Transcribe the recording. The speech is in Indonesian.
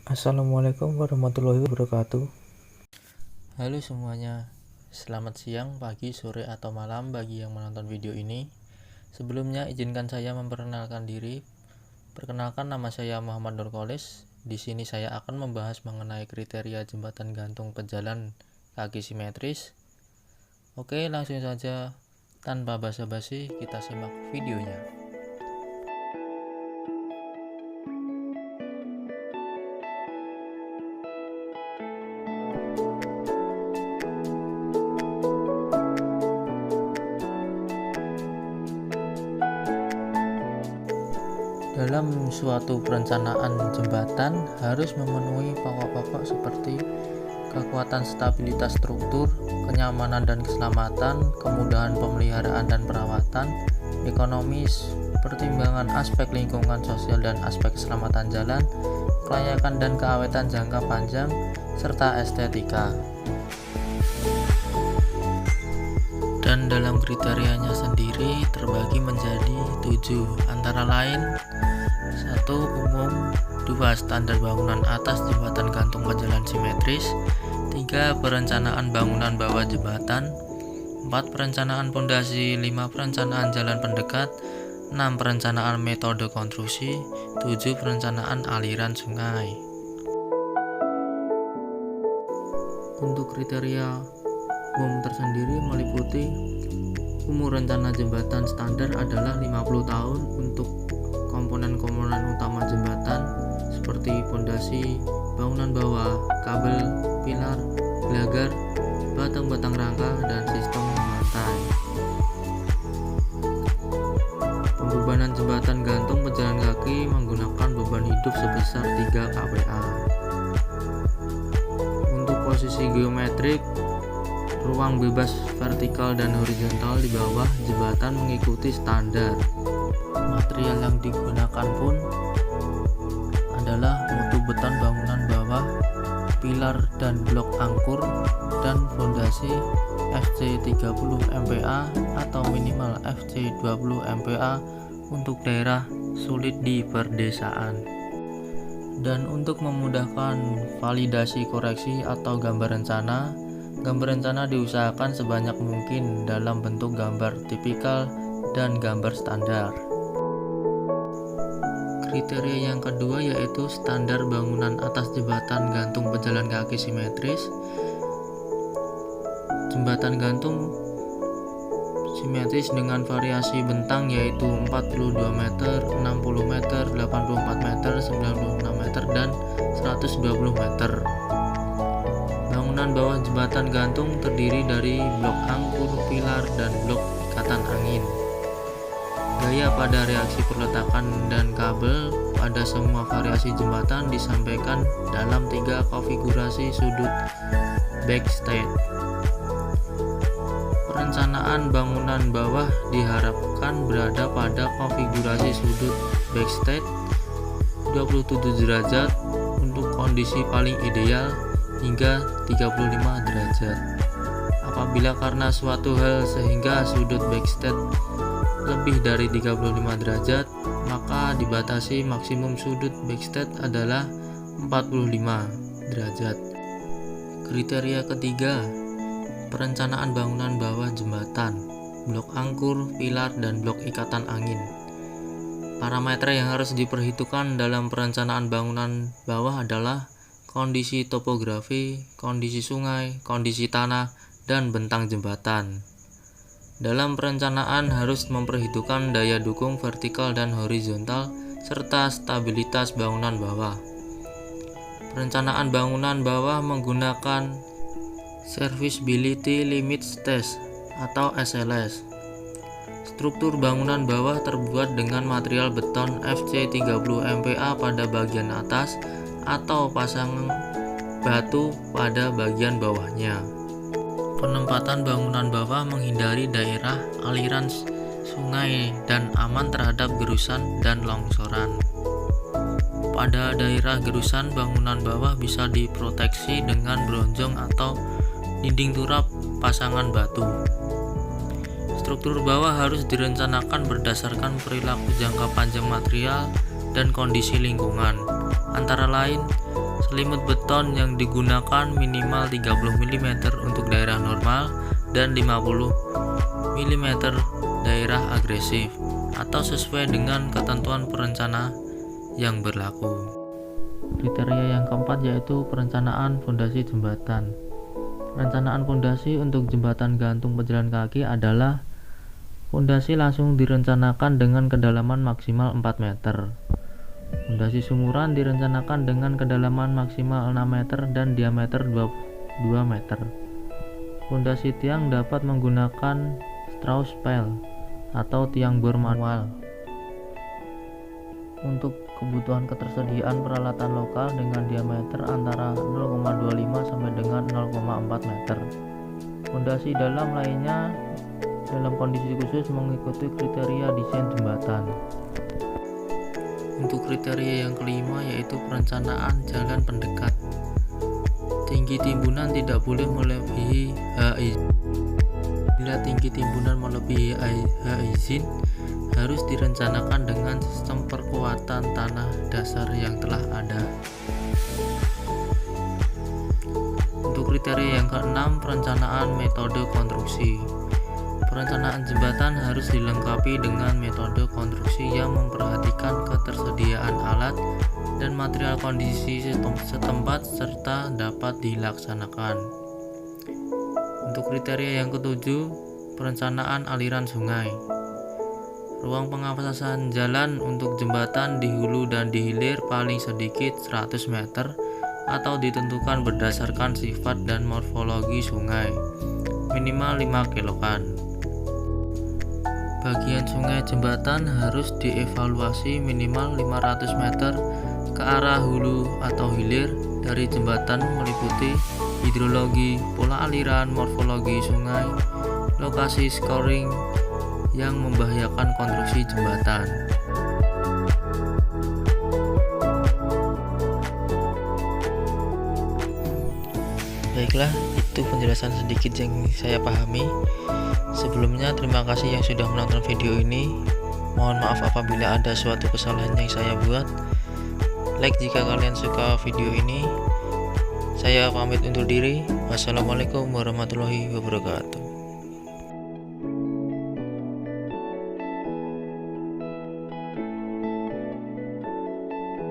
Assalamualaikum warahmatullahi wabarakatuh. Halo semuanya, selamat siang, pagi, sore, atau malam bagi yang menonton video ini. Sebelumnya izinkan saya memperkenalkan diri. Perkenalkan, nama saya Muhammad Nurkolis. Di sini saya akan membahas mengenai kriteria jembatan gantung pejalan kaki simetris. Oke, langsung saja tanpa basa-basi kita simak videonya. Dalam suatu perencanaan jembatan harus memenuhi pokok-pokok seperti kekuatan stabilitas struktur, kenyamanan dan keselamatan, kemudahan pemeliharaan dan perawatan, ekonomis, pertimbangan aspek lingkungan sosial dan aspek keselamatan jalan, kelayakan dan keawetan jangka panjang, serta estetika. Dan dalam kriterianya sendiri terbagi menjadi 7, antara lain 1. Umum, 2. Standar bangunan atas jembatan gantung pejalan simetris, 3. Perencanaan bangunan bawah jembatan, 4. Perencanaan pondasi, 5. Perencanaan jalan pendekat, 6. Perencanaan metode konstruksi, 7. Perencanaan aliran sungai. Untuk kriteria umum tersendiri meliputi umur rencana jembatan standar adalah 50 tahun untuk komponen-komponen utama jembatan seperti pondasi, bangunan bawah, kabel, pilar, gelagar, batang-batang rangka, dan sistem lantai. Pembebanan jembatan gantung pejalan kaki menggunakan beban hidup sebesar 3 kPa. Untuk posisi geometrik, ruang bebas vertikal dan horizontal di bawah jembatan mengikuti standar. Material yang digunakan pun adalah mutu beton bangunan bawah, pilar dan blok angkur, dan fondasi FC30 MPa atau minimal FC20 MPa untuk daerah sulit di perdesaan. Dan untuk memudahkan validasi koreksi atau gambar rencana diusahakan sebanyak mungkin dalam bentuk gambar tipikal dan gambar standar. Kriteria yang kedua yaitu standar bangunan atas jembatan gantung pejalan kaki simetris. Jembatan gantung simetris dengan variasi bentang yaitu 42 meter, 60 meter, 84 meter, 96 meter, dan 120 meter. Bangunan bawah jembatan gantung terdiri dari blok angkur, pilar, dan blok ikatan angin. Gaya pada reaksi perletakan dan kabel pada semua variasi jembatan disampaikan dalam 3 konfigurasi sudut backstage. Perencanaan bangunan bawah diharapkan berada pada konfigurasi sudut backstage 27 derajat untuk kondisi paling ideal hingga 35 derajat. Apabila karena suatu hal sehingga sudut backstage lebih dari 35 derajat, maka dibatasi maksimum sudut backstage adalah 45 derajat. Kriteria ketiga, perencanaan bangunan bawah jembatan, blok angkur, pilar, dan blok ikatan angin. Parameter yang harus diperhitungkan dalam perencanaan bangunan bawah adalah kondisi topografi, kondisi sungai, kondisi tanah, dan bentang jembatan. Dalam perencanaan harus memperhitungkan daya dukung vertikal dan horizontal serta stabilitas bangunan bawah. Perencanaan bangunan bawah menggunakan Serviceability Limit Test atau SLS. Struktur bangunan bawah terbuat dengan material beton FC30 MPa pada bagian atas atau pasang batu pada bagian bawahnya. Penempatan bangunan bawah menghindari daerah aliran sungai dan aman terhadap gerusan dan longsoran. Pada daerah gerusan, bangunan bawah bisa diproteksi dengan bronjong atau dinding turap pasangan batu. Struktur bawah harus direncanakan berdasarkan perilaku jangka panjang material, dan kondisi lingkungan. Antara lain, selimut beton yang digunakan minimal 30 mm untuk daerah normal dan 50 mm daerah agresif atau sesuai dengan ketentuan perencana yang berlaku. Kriteria yang keempat yaitu perencanaan fondasi jembatan. Perencanaan fondasi untuk jembatan gantung pejalan kaki adalah fondasi langsung direncanakan dengan kedalaman maksimal 4 meter. Fondasi sumuran direncanakan dengan kedalaman maksimal 6 meter dan diameter 2 meter. Fondasi tiang dapat menggunakan Strauss pile atau tiang bor manual. Untuk kebutuhan ketersediaan peralatan lokal dengan diameter antara 0,25 sampai dengan 0,4 meter. Fondasi dalam lainnya dalam kondisi khusus mengikuti kriteria desain jembatan. Untuk kriteria yang kelima yaitu perencanaan jalan pendekat. Tinggi timbunan tidak boleh melebihi HI. Bila tinggi timbunan melebihi izin, harus direncanakan dengan sistem perkuatan tanah dasar yang telah ada. Untuk kriteria yang keenam, perencanaan metode konstruksi. Perencanaan jembatan harus dilengkapi dengan metode konstruksi yang memperhatikan ketersediaan alat dan material kondisi setempat serta dapat dilaksanakan. Untuk kriteria yang ketujuh, perencanaan aliran sungai. Ruang pengawasan jalan untuk jembatan di hulu dan di hilir paling sedikit 100 meter atau ditentukan berdasarkan sifat dan morfologi sungai, minimal 5 kilokan. Bagian sungai jembatan harus dievaluasi minimal 500 meter ke arah hulu atau hilir dari jembatan meliputi hidrologi, pola aliran, morfologi sungai, lokasi scoring yang membahayakan konstruksi jembatan. Baiklah, itu penjelasan sedikit yang saya pahami. Sebelumnya terima kasih yang sudah menonton video ini. Mohon maaf apabila ada suatu kesalahan yang saya buat. Like jika kalian suka video ini. Saya pamit undur diri. Wassalamualaikum warahmatullahi wabarakatuh.